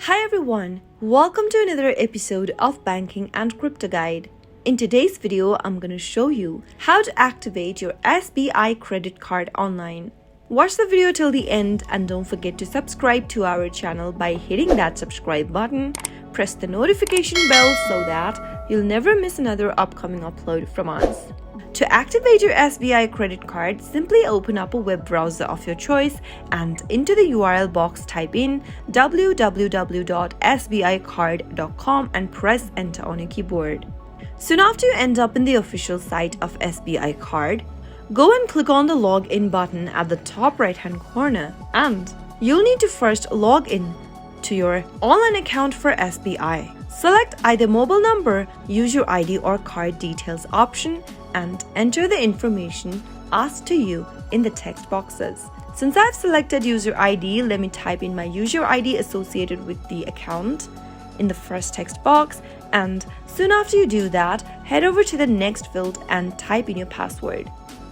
Hi everyone, welcome to another episode of Banking and Crypto Guide. In today's video, I'm going to show you how to activate your SBI credit card online. Watch the video till the end and don't forget to subscribe to our channel by hitting that subscribe button. Press the notification bell so that you'll never miss another upcoming upload from us. To activate your SBI credit card, simply open up a web browser of your choice and into the URL box type in www.sbicard.com and press enter on your keyboard. Soon after you end up in the official site of SBI Card, go and click on the login button at the top right hand corner and you'll need to first log in to your online account for SBI. Select either mobile number, user ID or card details option and enter the information asked to you in the text boxes. Since I've selected user ID, let me type in my user ID associated with the account in the first text box, and soon after you do that, head over to the next field and type in your password.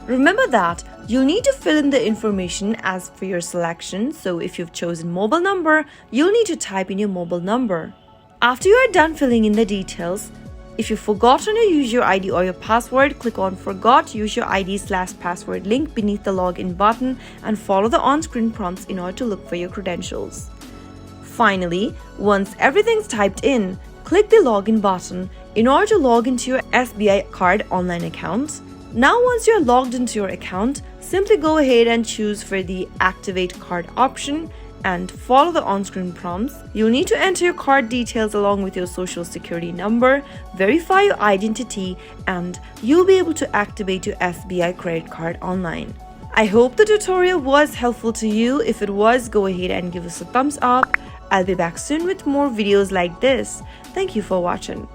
Remember that you'll need to fill in the information as for your selection, so if you've chosen mobile number, you'll need to type in your mobile number. After you are done filling in the details, if you've forgotten your user ID or your password, click on Forgot User ID/password link beneath the login button and follow the on-screen prompts in order to look for your credentials. Finally, once everything's typed in, click the login button in order to log into your SBI Card online account. Now once you're logged into your account, simply go ahead and choose for the Activate Card option and follow the on-screen prompts. You'll need to enter your card details along with your social security number, verify your identity, and you'll be able to activate your SBI credit card online. I hope the tutorial was helpful to you. If it was, go ahead and give us a thumbs up. I'll be back soon with more videos like this. Thank you for watching.